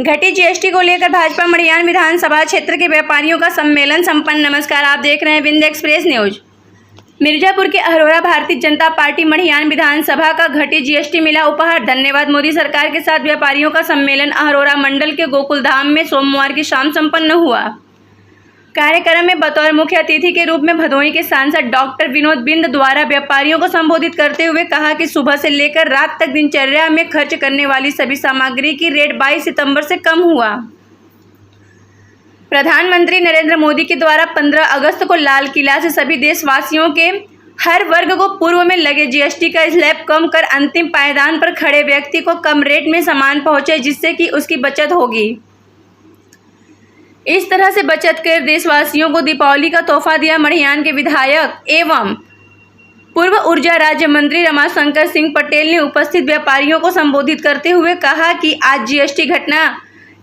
घटी जीएसटी को लेकर भाजपा मढ़ियान विधानसभा क्षेत्र के व्यापारियों का सम्मेलन संपन्न। नमस्कार, आप देख रहे हैं विंध्य एक्सप्रेस न्यूज। मिर्जापुर के अरोरा भारतीय जनता पार्टी मढ़ियान विधानसभा का घटी जीएसटी मिला उपहार। धन्यवाद मोदी सरकार के साथ व्यापारियों का सम्मेलन अरोरा मंडल के गोकुल धाम में सोमवार की शाम संपन्न हुआ। कार्यक्रम में बतौर मुख्य अतिथि के रूप में भदोही के सांसद डॉक्टर विनोद बिंद द्वारा व्यापारियों को संबोधित करते हुए कहा कि सुबह से लेकर रात तक दिनचर्या में खर्च करने वाली सभी सामग्री की रेट 22 सितंबर से कम हुआ। प्रधानमंत्री नरेंद्र मोदी के द्वारा 15 अगस्त को लाल किला से सभी देशवासियों के हर वर्ग को पूर्व में लगे जीएसटी का स्लैब कम कर अंतिम पायदान पर खड़े व्यक्ति को कम रेट में सामान पहुंचे, जिससे कि उसकी बचत होगी। इस तरह से बचत कर देशवासियों को दीपावली का तोहफा दिया। मढ़ियान के विधायक एवं पूर्व ऊर्जा राज्य मंत्री रमाशंकर सिंह पटेल ने उपस्थित व्यापारियों को संबोधित करते हुए कहा कि आज जीएसटी घटना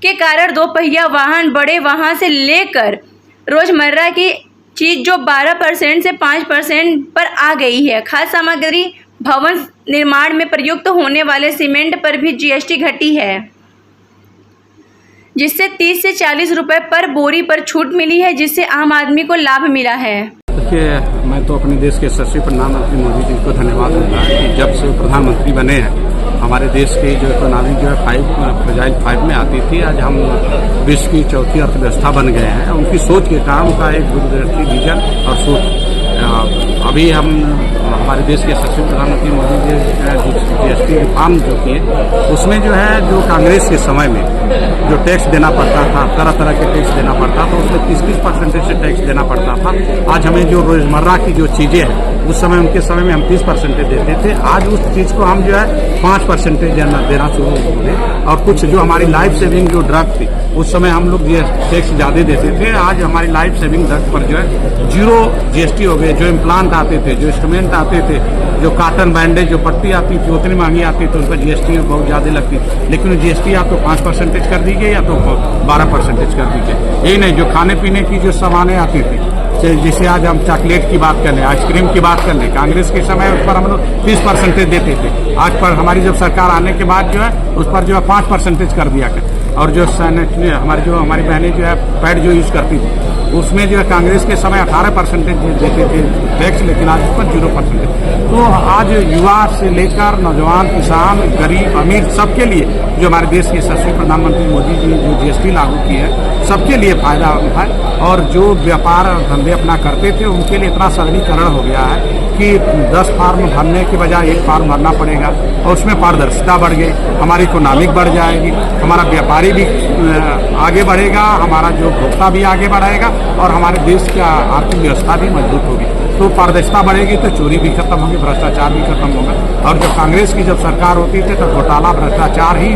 के कारण दोपहिया वाहन, बड़े वाहन से लेकर रोजमर्रा की चीज जो 12% से 5% पर आ गई है। खाद्य सामग्री, भवन निर्माण में प्रयुक्त होने वाले सीमेंट पर भी जीएसटी घटी है, जिससे 30 से 40 रुपए पर बोरी पर छूट मिली है, जिससे आम आदमी को लाभ मिला है। देखिए, मैं तो अपने देश के यशस्वी प्रधानमंत्री मोदी जी को धन्यवाद दूंगा कि जब से प्रधानमंत्री बने हैं हमारे देश की जो इकोनॉमी जो है फ्रेजाइल 5 में आती थी, आज हम विश्व की चौथी अर्थव्यवस्था बन गए हैं। उनकी सोच के काम का एक दूरदर्शी विजन और सोच अभी हम हमारे देश के यशस्वी प्रधानमंत्री मोदी जी जीएसटी रिफॉर्म जो किए उसमें जो है जो कांग्रेस के समय में जो टैक्स देना पड़ता था, तरह तरह के टैक्स देना पड़ता था, उसमें 30% से टैक्स देना पड़ता था। आज हमें जो रोजमर्रा की जो चीजें हैं उस समय उनके समय में हम 30% देते थे, आज उस चीज को हम जो है 5% देना शुरू हो गए। और कुछ जो हमारी लाइफ सेविंग जो ड्रग थी उस समय हम लोग टैक्स ज्यादा देते थे, आज हमारी लाइफ सेविंग ड्रग पर जो है 0 जीएसटी हो गए। जो इम्प्लांट आते थे, जो इंस्ट्रूमेंट आते थे, जो कॉटन बैंडेज जो पट्टी आती थी उतनी महंगी आती थी, उस पर जीएसटी बहुत ज्यादा लगती। लेकिन जीएसटी या तो 5% कर दी गई या तो 12% कर दी गई। यही नहीं, जो खाने पीने की जो सामानें आती थी, जैसे आज हम चॉकलेट की बात कर लें, आइसक्रीम की बात कर लें, कांग्रेस के समय उस पर हम लोग 30% देते थे। आज पर हमारी जब सरकार आने के बाद जो है उस पर जो है 5% कर दिया गया। और जो हमारी बहनें जो है पैड जो यूज करती थी उसमें जो है कांग्रेस के समय 18% देते थे टैक्स, लेकिन आज उस पर 0%। तो आज युवा से लेकर नौजवान, किसान, गरीब, अमीर सबके लिए जो हमारे देश के यशस्वी प्रधानमंत्री मोदी जी जो जीएसटी लागू की है सबके लिए फायदा है। और जो व्यापार धंधे अपना करते थे उनके लिए इतना सरलीकरण हो गया है कि 10 फार्म भरने के बजाय 1 फार्म भरना पड़ेगा और उसमें पारदर्शिता बढ़ गई, हमारी इकोनॉमिक बढ़ जाएगी, हमारा व्यापारी भी आगे बढ़ेगा, हमारा जो उपभोक्ता भी आगे बढ़ेगा और हमारे देश की आर्थिक व्यवस्था भी मजबूत होगी। तो पारदर्शिता बढ़ेगी तो चोरी भी खत्म होगी, भ्रष्टाचार भी खत्म होगा। और जब कांग्रेस की जब सरकार होती थी तो घोटाला, भ्रष्टाचार ही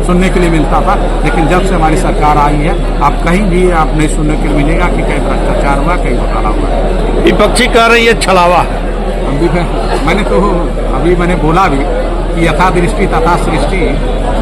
सुनने के लिए मिलता था, लेकिन जब से हमारी सरकार आई है आप कहीं भी आप नहीं सुनने के लिए मिलेगा कि कहीं भ्रष्टाचार हुआ, कहीं घोटाला हुआ। विपक्षी कह रही है छलावा। मैंने बोला भी कि यथा दृष्टि तथा सृष्टि,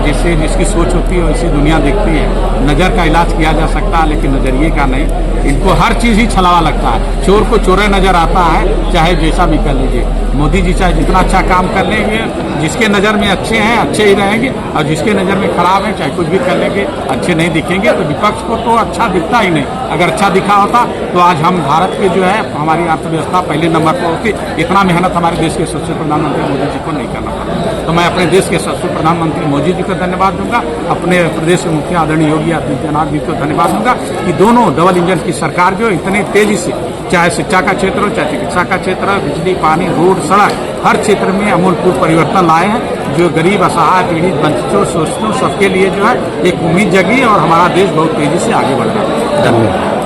जिसकी सोच होती है वैसी दुनिया देखती है। नज़र का इलाज किया जा सकता है लेकिन नजरिए का नहीं। इनको हर चीज़ ही छलावा लगता है। चोर को चोरे नजर आता है, चाहे जैसा भी कर लीजिए। मोदी जी चाहे जितना अच्छा काम कर लेंगे, जिसके नज़र में अच्छे हैं अच्छे ही रहेंगे, और जिसके नज़र में खराब है चाहे कुछ भी कर लेंगे अच्छे नहीं दिखेंगे। तो विपक्ष को तो अच्छा दिखता ही नहीं। अगर अच्छा दिखा होता तो आज हम भारत के जो है हमारी अर्थव्यवस्था पहले नंबर पर होती। इतना मेहनत हमारे देश के यशस्वी प्रधानमंत्री मोदी जी को नहीं करना पड़ा। तो मैं अपने देश के यशस्वी प्रधानमंत्री मोदी जी को धन्यवाद दूंगा, अपने प्रदेश के मुख्य आदरणीय योगी आदित्यनाथ जी को धन्यवाद दूंगा कि दोनों डबल इंजन की सरकार जो इतने तेजी से, चाहे शिक्षा का क्षेत्र हो, चाहे चिकित्सा का क्षेत्र हो, बिजली, पानी, रोड, सड़क, हर क्षेत्र में अमूलपूर्ण परिवर्तन लाए हैं। जो गरीब, असहाय, पीड़ित, वंचितों, शोषितों सबके लिए जो है एक उम्मीद जगी और हमारा देश बहुत तेजी से आगे बढ़ रहा है। धन्यवाद।